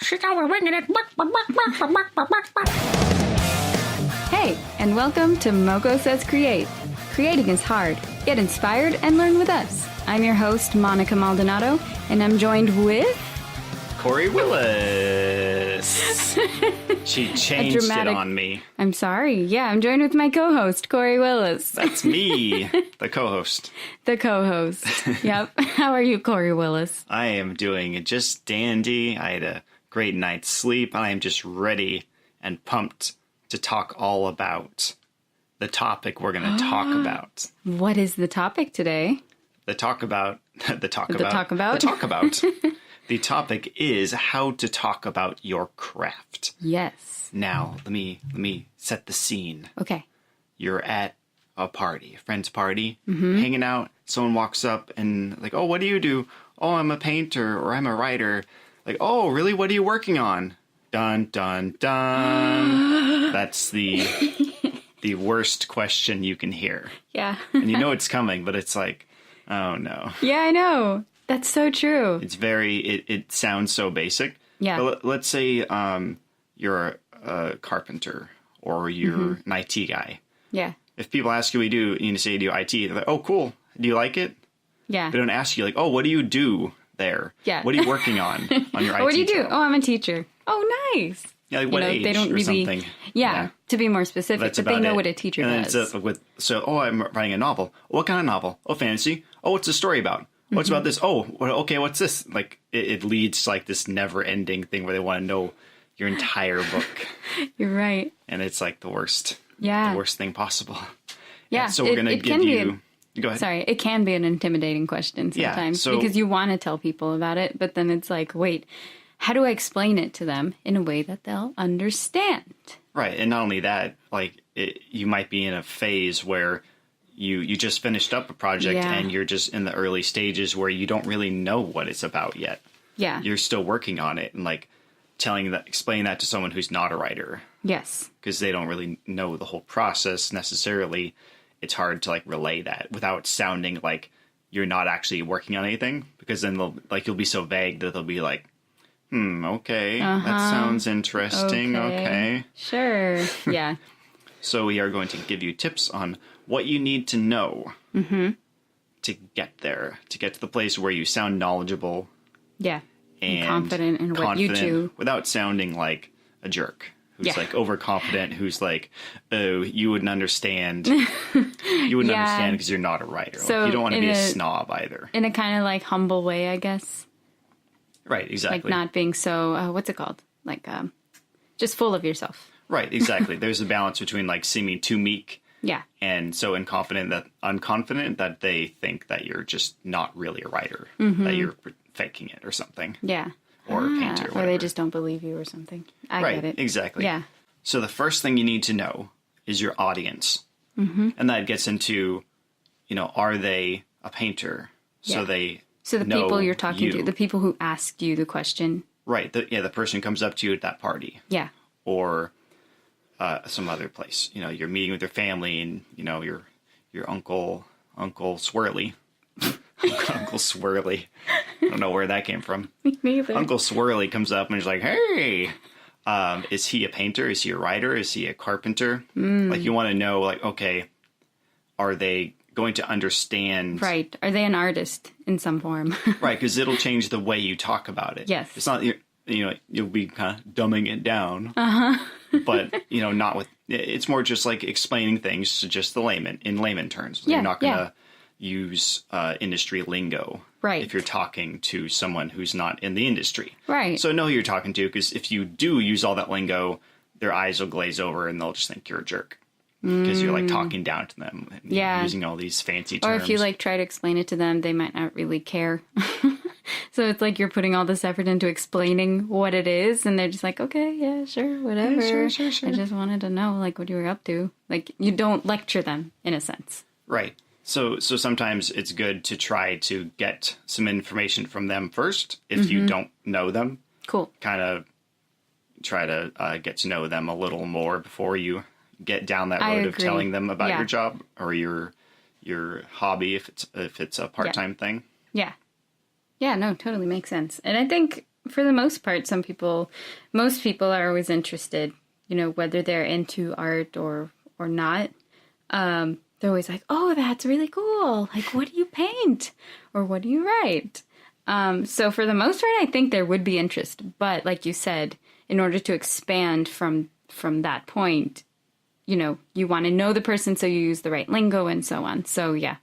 She's always winging it. Hey, and welcome to Moko Says Create. Creating is hard. Get inspired and learn with us. I'm your host, Monica Maldonado, and I'm joined with... Corey Willis. She changed it on me. I'm sorry. Yeah, I'm joined with my co-host, Corey Willis. That's me, the co-host. The co-host. Yep. How are you, Corey Willis? I am doing just dandy. I had a great night's sleep, and I am just ready and pumped to talk all about the topic we're going to talk about. What is the topic today? The topic is how to talk about your craft. Yes. Now, let me set the scene. Okay. You're at a party, a friend's party, hanging out. Someone walks up and like, oh, what do you do? Oh, I'm a painter or I'm a writer. Like, oh, really? What are you working on? Dun, dun, dun. That's the worst question you can hear. Yeah. And you know it's coming, but it's like, oh no. Yeah, I know. That's so true. It's it sounds so basic. Yeah. But let's say you're a carpenter or you're an IT guy. Yeah. If people ask you what you do, you say you do IT, they're like, oh, cool. Do you like it? Yeah. They don't ask you like, oh, what do you do there? Yeah. What are you working on your IT What do you do? job? Oh, I'm a teacher. Oh, nice. Yeah, like what age they don't or really, something. Yeah, to be more specific, That's but they about know it. what a teacher And does. then I'm writing a novel. What kind of novel? Oh, fantasy. Oh, what's the story about? What's about this? Oh, okay, what's this? Like, it leads to like this never-ending thing where they want to know your entire book. You're right. And it's like the worst. Yeah. The worst thing possible. Yeah. And so we're going to give you... Go ahead. Sorry, it can be an intimidating question sometimes because you want to tell people about it, but then it's like, wait, how do I explain it to them in a way that they'll understand? Right, and not only that, like, you might be in a phase where you just finished up a project and you're just in the early stages where you don't really know what it's about yet. Yeah. You're still working on it and, like, explaining that to someone who's not a writer. Yes. Because they don't really know the whole process necessarily. It's hard to, like, relay that without sounding like you're not actually working on anything, because then you'll be so vague that they'll be like, okay, that sounds interesting, okay. Sure, yeah. So we are going to give you tips on what you need to know to get there, to get to the place where you sound knowledgeable. Yeah, and confident in what you do. Without sounding like a jerk who's like overconfident, who's like, oh, you wouldn't understand. You wouldn't understand because you're not a writer. So like, you don't want to be a snob either. In a kind of like humble way, I guess. Right, exactly. Like not being so, what's it called? Like just full of yourself. Right, exactly. There's a balance between like seeming too meek and so unconfident that they think that you're just not really a writer, that you're faking it or something. Yeah. Or a painter or whatever. Or they just don't believe you or something. I get it. Exactly. Yeah. So the first thing you need to know is your audience. And that gets into, are they a painter? Yeah. So the people you're talking to, the people who asked you the question. Right. The person comes up to you at that party. Yeah. Or some other place. You're meeting with your family and, your Uncle Swirly. Uncle Swirly. I don't know where that came from. Me neither. Uncle Swirly comes up and he's like, hey, is he a painter? Is he a writer? Is he a carpenter? Like, you want to know, like, okay, are they going to understand? Right. Are they an artist in some form? Right, because it'll change the way you talk about it. Yes. It's not, you'll be kind of dumbing it down. But, not with, it's more just like explaining things to just in layman terms. You're not going to use industry lingo. Right. If you're talking to someone who's not in the industry. Right. So know who you're talking to, because if you do use all that lingo, their eyes will glaze over and they'll just think you're a jerk. Because you're like talking down to them and using all these fancy terms. Or if you like try to explain it to them, they might not really care. So it's like you're putting all this effort into explaining what it is, and they're just like, okay, yeah, sure, whatever. Yeah, sure. I just wanted to know like what you were up to. Like you don't lecture them in a sense. Right. So sometimes it's good to try to get some information from them first if you don't know them. Cool. Kind of try to get to know them a little more before you get down that road of telling them about your job or your hobby if it's a part-time thing. Yeah. Yeah, no, totally makes sense. And I think for the most part, most people are always interested, whether they're into art or not. They're always like, oh, that's really cool. Like, what do you paint? Or what do you write? So for the most part, I think there would be interest. But like you said, in order to expand from that point, you want to know the person, so you use the right lingo and so on. So yeah.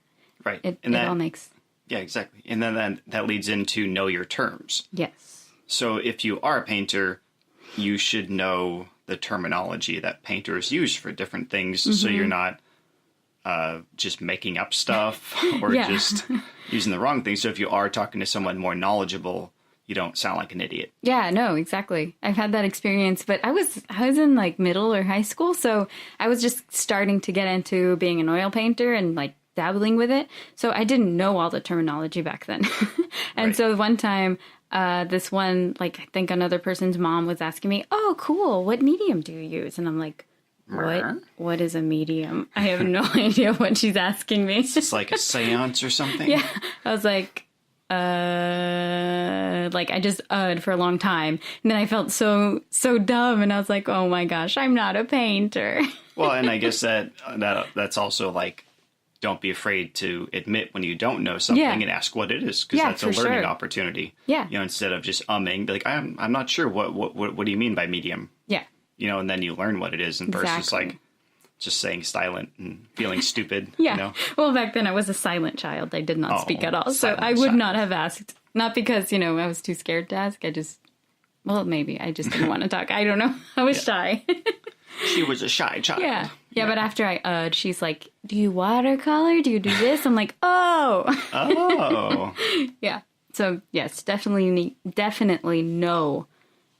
Right. It all makes... Yeah, exactly. And then that leads into know your terms. Yes. So if you are a painter, you should know the terminology that painters use for different things, so you're not just making up stuff or just using the wrong thing. So if you are talking to someone more knowledgeable, you don't sound like an idiot. Yeah, no, exactly. I've had that experience, but I was in like middle or high school, so I was just starting to get into being an oil painter and like dabbling with it. So I didn't know all the terminology back then. And right. So one time, this one, like I think another person's mom was asking me, oh, cool, what medium do you use? And I'm like, what is a medium? I have no idea what she's asking me. It's like a seance or something? Yeah. I was like I just for a long time. And then I felt so dumb. And I was like, oh my gosh, I'm not a painter. Well, and I guess that's also like, don't be afraid to admit when you don't know something and ask what it is, because that's a learning opportunity. Yeah. Instead of just umming, be like, I'm not sure what do you mean by medium? Yeah. And then you learn what it is, and versus like just saying silent and feeling stupid. Yeah. Well, back then I was a silent child. I did not speak at all. So I would not have asked, not because, I was too scared to ask. Maybe I just didn't want to talk. I don't know. I was shy. She was a shy child. Yeah, but after I she's like, do you watercolor? Do you do this? I'm like, oh. Oh. Yeah. So, yes, definitely know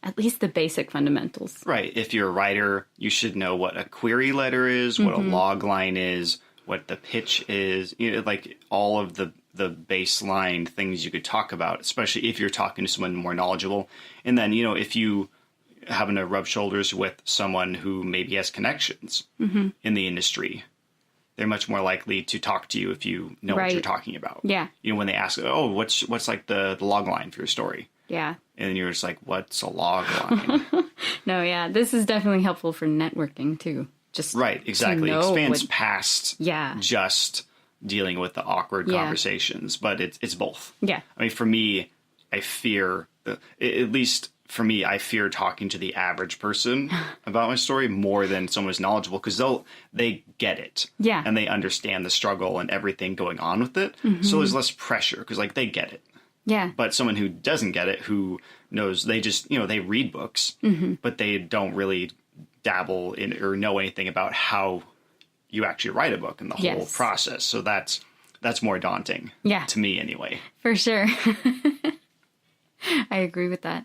at least the basic fundamentals. Right. If you're a writer, you should know what a query letter is, what a logline is, what the pitch is, like all of the baseline things you could talk about, especially if you're talking to someone more knowledgeable. And then, if you happen to rub shoulders with someone who maybe has connections in the industry, they're much more likely to talk to you if you know what you're talking about. Yeah. When they ask, oh, what's like the log line for your story? Yeah. And you're just like, what's a log line? No, yeah. This is definitely helpful for networking too. Just right, exactly. Expands past just dealing with the awkward conversations, but it's both. Yeah. I mean, for me, I fear, at least for me, I fear talking to the average person about my story more than someone who's knowledgeable, because they get it. Yeah. And they understand the struggle and everything going on with it. So there's less pressure because like they get it. Yeah. But someone who doesn't get it, who knows, they just, they read books, but they don't really dabble in or know anything about how you actually write a book and the whole process. So that's more daunting. Yeah. To me anyway. For sure. I agree with that.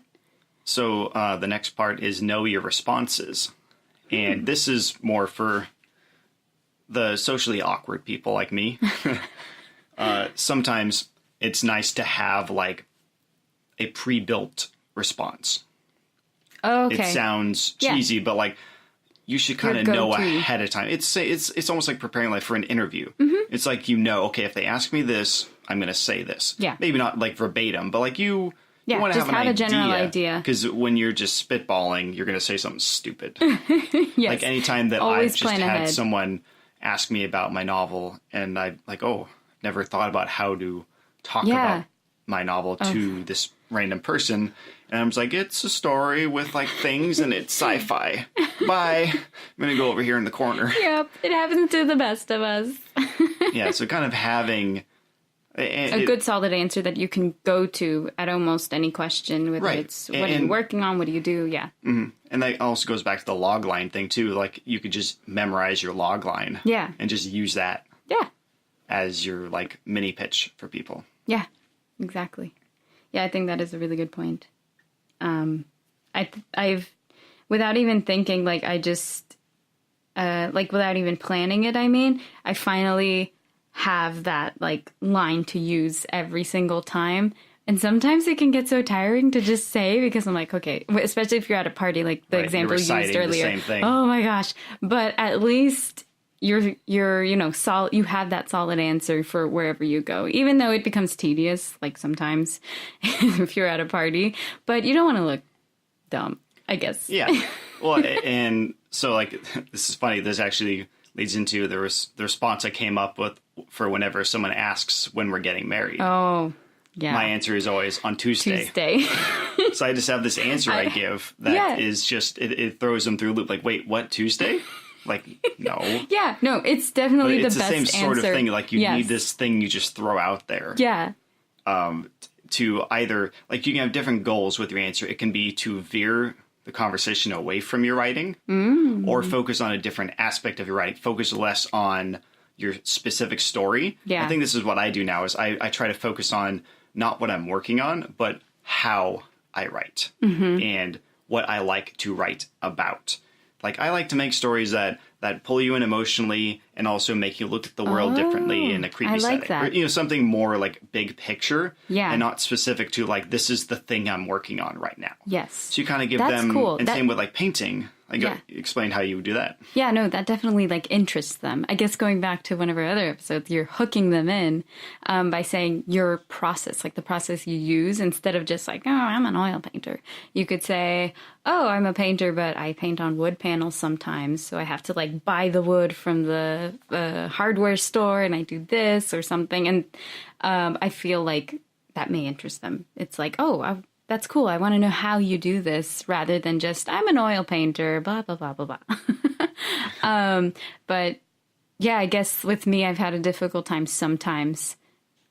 So the next part is know your responses. And this is more for the socially awkward people like me. Sometimes it's nice to have like a pre-built response. Oh, okay. It sounds cheesy, but like you should kind of know ahead of time. It's almost like preparing like for an interview. It's like, okay, if they ask me this, I'm going to say this. Yeah. Maybe not like verbatim, but like you want to have a general idea. Because when you're just spitballing, you're going to say something stupid. Yes. Like anytime that I've just had someone ask me about my novel and I like, never thought about how to talk about my novel to this random person. And I'm just like, it's a story with like things and it's sci-fi. Bye. I'm going to go over here in the corner. Yep. It happens to the best of us. Yeah. So kind of having a good solid answer that you can go to at almost any question, whether it's what are you working on? What do you do? Yeah. Mm-hmm. And that also goes back to the logline thing too. Like you could just memorize your logline. Yeah. And just use that. Yeah. As your like mini pitch for people. Yeah, exactly. Yeah, I think that is a really good point. I've without even thinking, like I just like without even planning it, I finally have that like line to use every single time. And sometimes it can get so tiring to just say, because I'm like, okay, especially if you're at a party, like the example you used earlier. The same thing. Oh my gosh. But at least you're solid. You have that solid answer for wherever you go, even though it becomes tedious, like sometimes if you're at a party. But you don't want to look dumb, I guess. Yeah. Well, and so like this is funny. This actually leads into the response I came up with for whenever someone asks when we're getting married. Oh, yeah. My answer is always on Tuesday. Tuesday. So I just have this answer I give that is just it throws them through a loop. Like, wait, what, Tuesday? Like, no. Yeah, no, it's definitely But it's the best the same sort answer. of thing. Like, you need this thing you just throw out there. Yeah. To either, like, you can have different goals with your answer. It can be to veer the conversation away from your writing or focus on a different aspect of your writing. Focus less on your specific story. Yeah. I think this is what I do now is I try to focus on not what I'm working on, but how I write and what I like to write about. Like, I like to make stories that pull you in emotionally and also make you look at the world differently in a creepy I like setting. that. Or, something more like big picture and not specific to like, this is the thing I'm working on right now. Yes. So you kind of give That's them, cool. and same with like painting. Like, explain how you would do that. Yeah, no, that definitely like interests them. I guess going back to one of our other episodes, you're hooking them in by saying your process, like the process you use, instead of just like, oh, I'm an oil painter. You could say, oh, I'm a painter, but I paint on wood panels sometimes. So I have to like buy the wood from the hardware store and I do this or something. And I feel like that may interest them. It's like, oh, that's cool. I want to know how you do this rather than just, I'm an oil painter, blah, blah, blah, blah, blah. But yeah, I guess with me, I've had a difficult time sometimes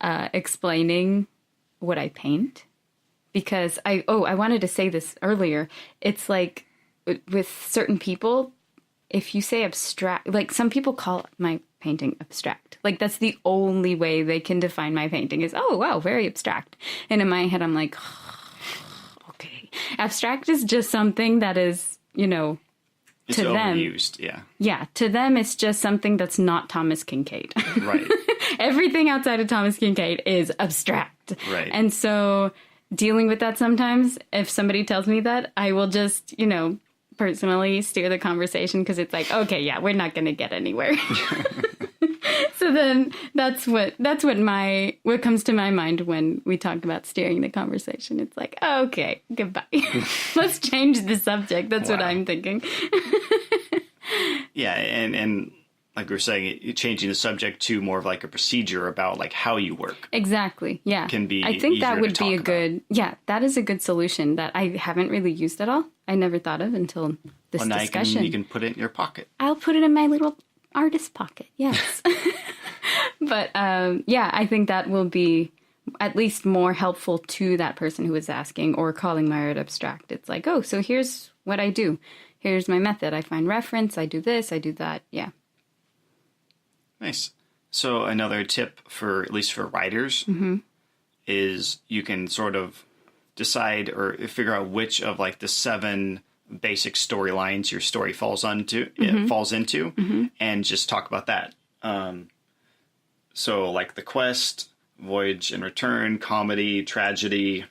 explaining what I paint because I wanted to say this earlier. It's like with certain people, if you say abstract, like some people call my painting abstract. Like that's the only way they can define my painting is, oh, wow, very abstract. And in my head, I'm like, okay, abstract is just something that is, It's to them overused, yeah. Yeah, to them, it's just something that's not Thomas Kincaid. Right. Everything outside of Thomas Kincaid is abstract. Right. And so dealing with that sometimes, if somebody tells me that, I will just, personally steer the conversation because it's like, okay, yeah, we're not going to get anywhere. So then that's what comes to my mind when we talk about steering the conversation. It's like, okay, goodbye. Let's change the subject. That's what I'm thinking. Yeah, and like we were saying, changing the subject to more of like a procedure about like how you work. Exactly. Yeah. Can be I think that would be a good, about. that is a good solution that I haven't really used at all. I never thought of until this discussion. You can put it in your pocket. I'll put it in my little artist pocket. Yes. But I think that will be at least more helpful to that person who is asking or calling my art abstract. It's like, oh, so here's what I do. Here's my method. I find reference. I do this. I do that. Yeah. Nice. So another tip for, at least for writers, is you can sort of decide or figure out which of like the 7 basic storylines your story falls into, and just talk about that. So like the quest, voyage and return, comedy, tragedy,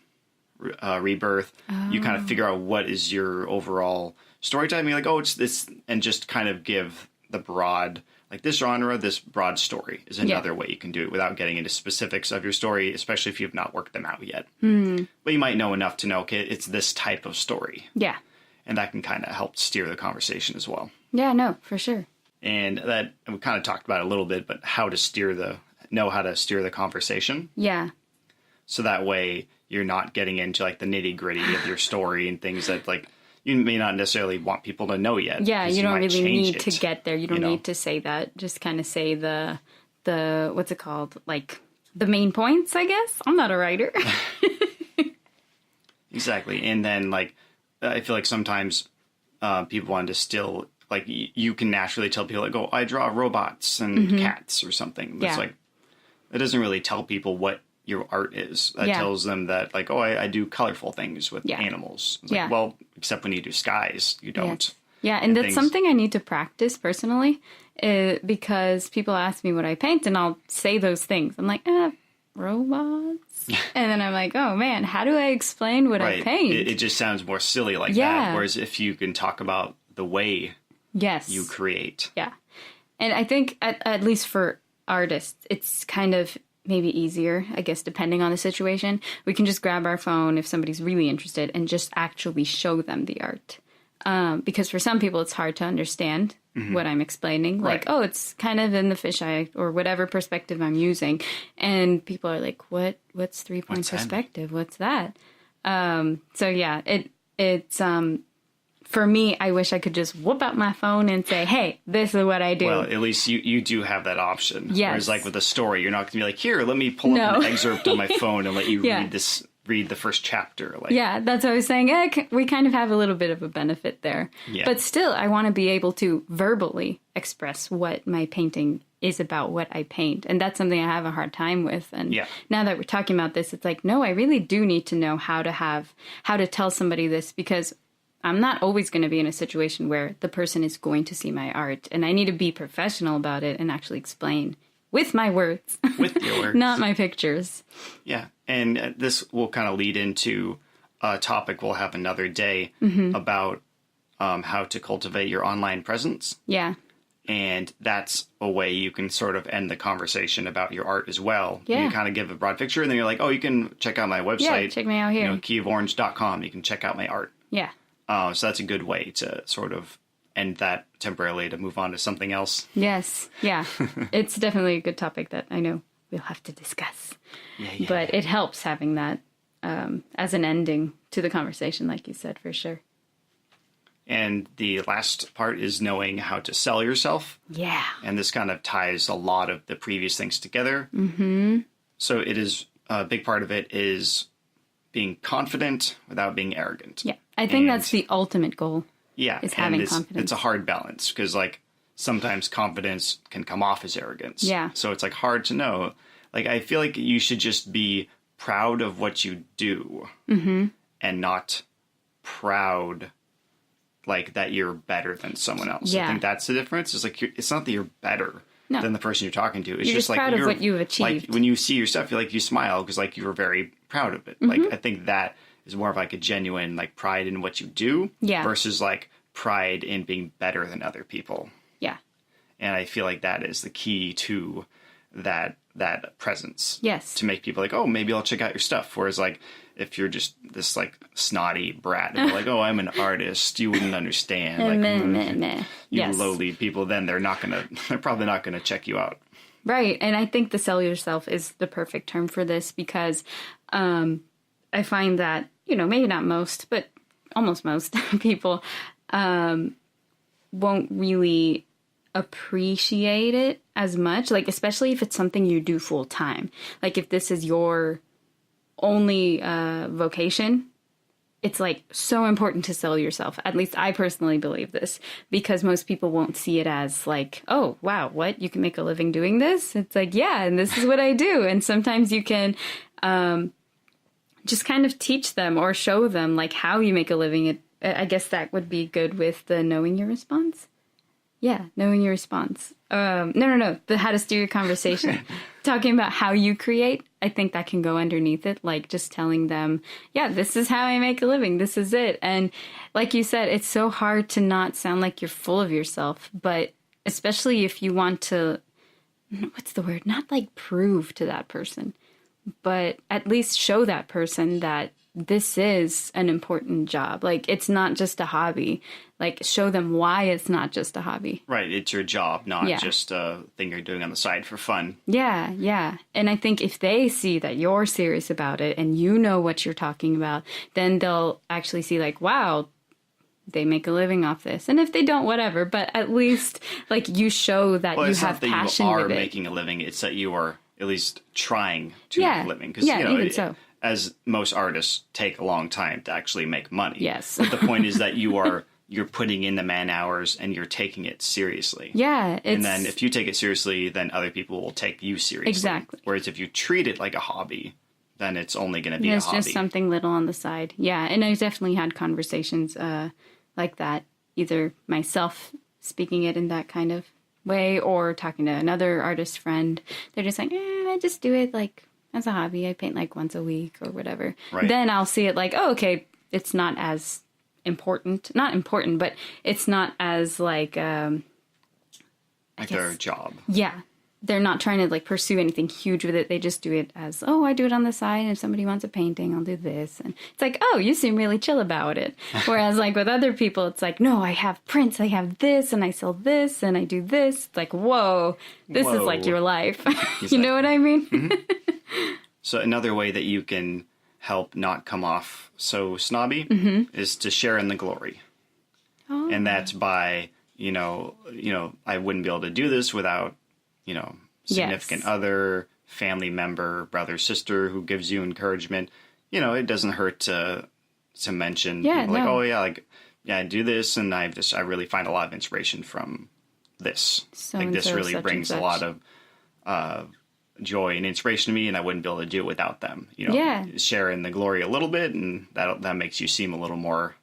rebirth, you kind of figure out what is your overall story type. You're like, oh, it's this, and just kind of give the broad, like this genre, this broad story is another way you can do it without getting into specifics of your story, especially if you've not worked them out yet. But you might know enough to know, okay, it's this type of story. Yeah. And that can kind of help steer the conversation as well. Yeah, no, for sure. And that, we kind of talked about it a little bit, but how to steer the conversation. Yeah. So that way you're not getting into like the nitty gritty of your story and things that like you may not necessarily want people to know yet. Yeah, you don't really need to it, get there. You don't need to say that. Just kind of say the what's it called? Like the main points, I guess. I'm not a writer. Exactly. And then like I feel like sometimes people want to still like you can naturally tell people like, oh, I draw robots and cats or something. It's like it doesn't really tell people what your art is. That tells them that like, oh, I do colorful things with animals. It's like, well, except when you do skies, you don't. Yeah, and that's something I need to practice personally because people ask me what I paint and I'll say those things. I'm like, robots? And then I'm like, oh man, how do I explain what I paint? It just sounds more silly like that. Whereas if you can talk about the way you create. Yeah. And I think at least for artists, it's kind of maybe easier, I guess, depending on the situation. We can just grab our phone if somebody's really interested and just actually show them the art. Because for some people, it's hard to understand what I'm explaining. Like, oh, it's kind of in the fisheye or whatever perspective I'm using. And people are like, what's 3-point perspective? What's that? So yeah, it's for me, I wish I could just whoop out my phone and say, hey, this is what I do. Well, at least you do have that option. Yes. Whereas like with a story, you're not going to be like, here, let me pull up an excerpt on my phone and let you read the first chapter. Like, yeah, that's what I was saying. We kind of have a little bit of a benefit there. Yeah. But still, I want to be able to verbally express what my painting is about, what I paint. And that's something I have a hard time with. And now that we're talking about this, it's like, no, I really do need to know how to tell somebody this, because I'm not always going to be in a situation where the person is going to see my art. And I need to be professional about it and actually explain with my words. With your words. Not my pictures. Yeah. And this will kind of lead into a topic we'll have another day about how to cultivate your online presence. Yeah. And that's a way you can sort of end the conversation about your art as well. Yeah. You kind of give a broad picture, and then you're like, oh, you can check out my website. Yeah, check me out here. Keyoforange.com. You can check out my art. Yeah. So that's a good way to sort of end that temporarily to move on to something else. Yes. Yeah. It's definitely a good topic that I know we'll have to discuss. Yeah. But it helps having that as an ending to the conversation, like you said, for sure. And the last part is knowing how to sell yourself. Yeah. And this kind of ties a lot of the previous things together. Mm-hmm. So it is a big part of it is being confident without being arrogant. Yeah. I think that's the ultimate goal. Yeah. Is having confidence. It's a hard balance because like sometimes confidence can come off as arrogance. Yeah. So it's like hard to know. Like I feel like you should just be proud of what you do and not proud like that you're better than someone else. Yeah. I think that's the difference. It's like it's not that you're better than the person you're talking to. It's you're just like proud of what you've achieved. Like when you see your stuff, you smile because like you were very proud of it. Like I think that is more of like a genuine like pride in what you do versus like pride in being better than other people. Yeah. And I feel like that is the key to that presence. Yes. To make people like, oh, maybe I'll check out your stuff. Whereas like if you're just this like snotty brat and you're like, oh, I'm an artist, you wouldn't understand. Like you lowly people, then they're probably not gonna check you out. Right. And I think the sell yourself is the perfect term for this because I find that, maybe not most, but almost most people won't really appreciate it as much, like especially if it's something you do full time. Like if this is your only vocation, it's like so important to sell yourself. At least I personally believe this because most people won't see it as like, oh, wow, what? You can make a living doing this? It's like, yeah, and this is what I do. And sometimes you can just kind of teach them or show them like how you make a living. I guess that would be good with the knowing your response. Yeah, knowing your response. No. The how to steer your conversation. Talking about how you create, I think that can go underneath it. Like just telling them, yeah, this is how I make a living. This is it. And like you said, it's so hard to not sound like you're full of yourself. But especially if you want to, what's the word? Not like prove to that person, but at least show that person that this is an important job. Like, it's not just a hobby. Like, show them why it's not just a hobby. Right. It's your job, not just a thing you're doing on the side for fun. Yeah. And I think if they see that you're serious about it and you know what you're talking about, then they'll actually see like, wow, they make a living off this. And if they don't, whatever. But at least, like, you show that you have passion with it. It's not that you are making a living. It's that you are at least trying to make a living. Because, even so. As most artists take a long time to actually make money. Yes. But the point is that you're putting in the man hours and you're taking it seriously. Yeah. And then if you take it seriously, then other people will take you seriously. Exactly. Whereas if you treat it like a hobby, then it's only going to be a hobby. It's just something little on the side. Yeah. And I've definitely had conversations like that, either myself speaking it in that kind of way or talking to another artist friend. They're just like, I just do it like as a hobby. I paint like once a week or whatever. Right. Then I'll see it like, oh, okay, it's not as important. Not important, but it's not as like Like their job. Yeah. They're not trying to like pursue anything huge with it. They just do it as, oh, I do it on the side. And if somebody wants a painting, I'll do this. And it's like, oh, you seem really chill about it. Whereas like with other people, it's like, no, I have prints. I have this and I sell this and I do this. It's like, whoa, this is like your life. You know what I mean? Mm-hmm. So another way that you can help not come off so snobby is to share in the glory. Oh. And that's by, you know, I wouldn't be able to do this without, significant other, family member, brother, sister who gives you encouragement. It doesn't hurt to mention people like, oh yeah, I do this and I really find a lot of inspiration from this. Like this really brings a lot of joy and inspiration to me, and I wouldn't be able to do it without them. Share in the glory a little bit, and that makes you seem a little more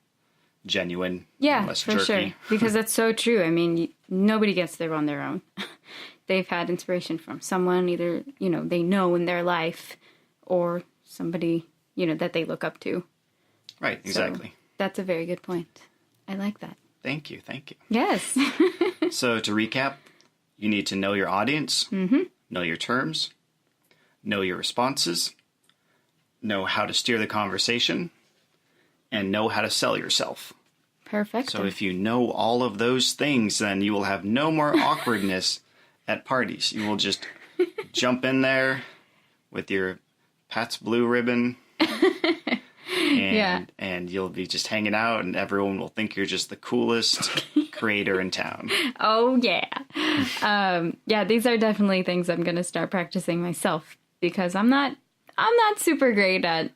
genuine. Yeah, less for jerky. sure. Because that's so true. I mean, nobody gets there on their own. They've had inspiration from someone, either, they know in their life or somebody, that they look up to. Right, exactly. So that's a very good point. I like that. Thank you. Yes. So to recap, you need to know your audience, know your terms, know your responses, know how to steer the conversation, and know how to sell yourself. Perfect. So if you know all of those things, then you will have no more awkwardness at parties. You will just jump in there with your Pat's Blue ribbon and you'll be just hanging out and everyone will think you're just the coolest creator in town. Oh, yeah. These are definitely things I'm going to start practicing myself because I'm not super great at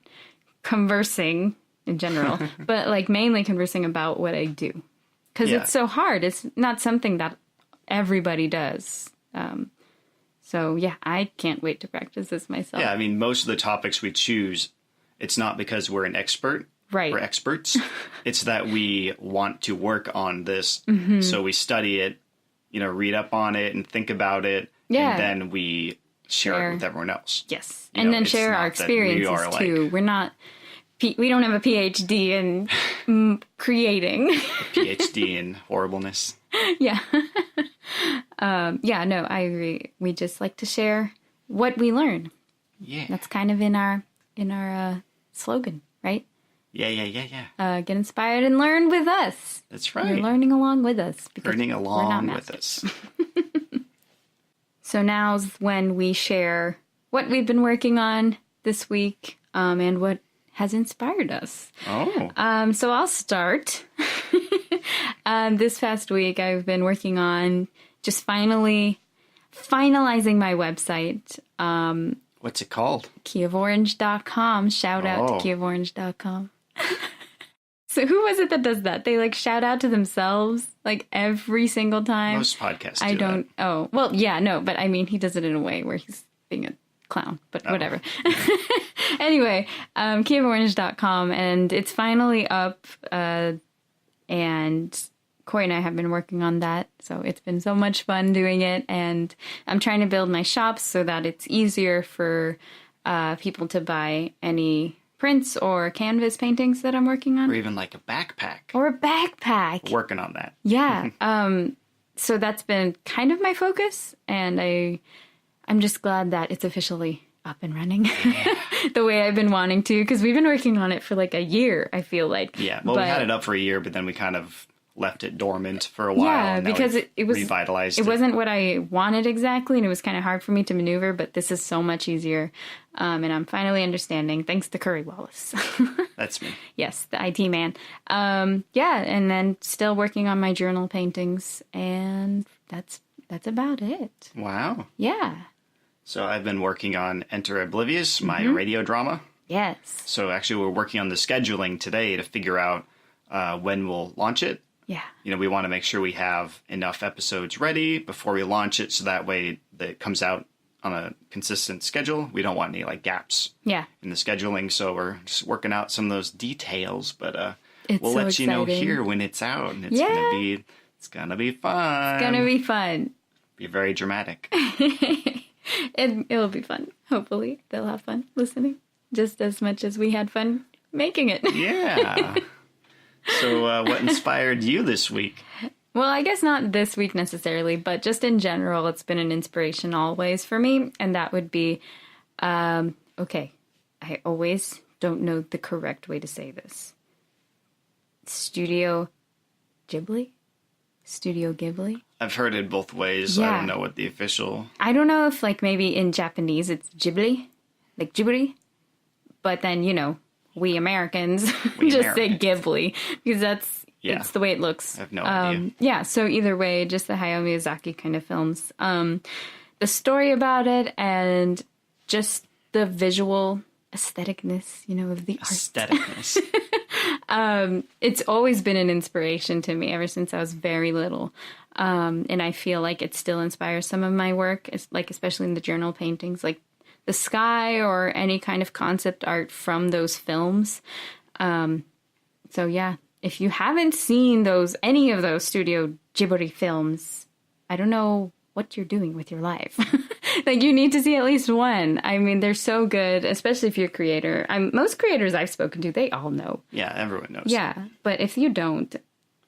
conversing in general, but like mainly conversing about what I do because it's so hard. It's not something that everybody does. So yeah, I can't wait to practice this myself. Yeah, I mean, most of the topics we choose, it's not because we're an expert. Right. We're experts. It's that we want to work on this. So we study it, read up on it and think about it. Yeah. And then we share it with everyone else. Yes. And then share our experiences too. We don't have a PhD in creating. A PhD in horribleness. Yeah. No, I agree. We just like to share what we learn. Yeah. That's kind of in our slogan, right? Yeah. Get inspired and learn with us. That's right. You're learning along with us. Learning along with us. So now's when we share what we've been working on this week and what has inspired us. Oh. So I'll start. This past week, I've been working on just finalizing my website. What's it called? KeyOfOrange.com. Shout out to KeyOfOrange.com. So who was it that does that? They shout out to themselves every single time. Most podcasts do that. Oh, well, yeah, no, but I mean, he does it in a way where he's being a clown, but whatever. Anyway, KeyOfOrange.com, and it's finally up, and Corey and I have been working on that, so it's been so much fun doing it, and I'm trying to build my shop so that it's easier for people to buy any prints or canvas paintings that I'm working on. Or even a backpack. We're working on that. Yeah. So that's been kind of my focus, and I'm just glad that it's officially up and running the way I've been wanting to, because we've been working on it for a year, I feel like. Yeah, well, we had it up for a year, but then we kind of left it dormant for a while. Yeah, because it was revitalized. It wasn't what I wanted exactly, and it was kind of hard for me to maneuver, but this is so much easier, and I'm finally understanding, thanks to Curry Wallace. That's me. Yes, the IT man. And then still working on my journal paintings, and that's about it. Wow. Yeah. So I've been working on Enter Oblivious, my radio drama. Yes. So actually we're working on the scheduling today to figure out when we'll launch it. Yeah. We want to make sure we have enough episodes ready before we launch it, so that way that it comes out on a consistent schedule. We don't want any gaps in the scheduling, so we're just working out some of those details, but we'll let you know here when it's out, and it's gonna be fun. It's gonna be fun. Be very dramatic. It'll be fun. Hopefully they'll have fun listening just as much as we had fun making it. Yeah. So what inspired you this week? Well, I guess not this week necessarily, but just in general, it's been an inspiration always for me. And that would be, okay, I always don't know the correct way to say this. Studio Ghibli? Studio Ghibli? I've heard it both ways. Yeah. I don't know what the official... I don't know if, like, maybe in Japanese it's Ghibli, like Ghibli. But then, you know, we Americans just say Ghibli because that's it's the way it looks. I have no idea. Yeah, so either way, just the Hayao Miyazaki kind of films. The story about it and just the visual aestheticness, you know, of the art. Aestheticness. It's always been an inspiration to me ever since I was very little. And I feel like it still inspires some of my work, like especially in the journal paintings, like the sky or any kind of concept art from those films. So yeah, if you haven't seen any of those Studio Ghibli films, I don't know what you're doing with your life. Like, you need to see at least one. I mean, they're so good, especially if you're a creator. Most creators I've spoken to, they all know. Yeah, everyone knows. Yeah, but if you don't,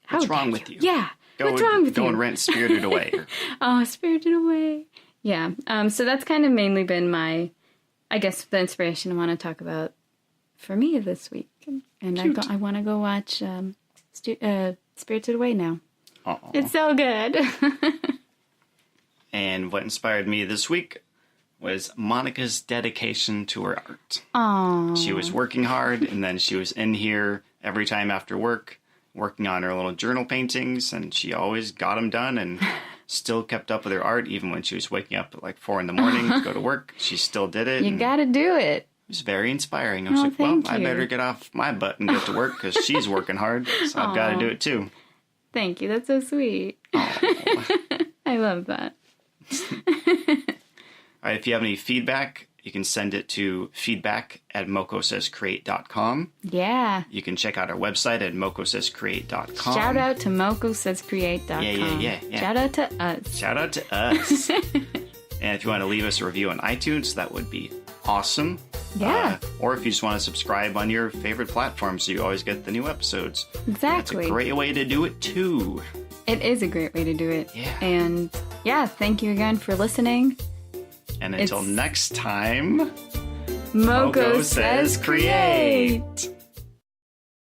what's wrong with you? Yeah, what's wrong with you? Go and rent Spirited Away. Oh, Spirited Away. Yeah, so that's kind of mainly been my, I guess, the inspiration I want to talk about for me this week. And I want to go watch Spirited Away now. Aww. It's so good. And what inspired me this week was Monica's dedication to her art. Aww. She was working hard, and then she was in here every time after work, working on her little journal paintings, and she always got them done and still kept up with her art, even when she was waking up at like 4 a.m. to go to work. She still did it. You gotta do it. It was very inspiring. I was like, well, thank I you. better get off my butt and get to work because she's working hard, so I've got to do it too. Thank you. That's so sweet. I love that. All right, if you have any feedback, you can send it to feedback@mokosayscreate.com. Yeah. You can check out our website at mokosayscreate.com. Shout out to mokosayscreate.com. Yeah. Shout out to us. Shout out to us. And if you want to leave us a review on iTunes, that would be awesome. Yeah. Or if you just want to subscribe on your favorite platform so you always get the new episodes. Exactly. That's a great way to do it, too. It is a great way to do it. Yeah. And yeah, thank you again for listening. And until next time, Moko says create.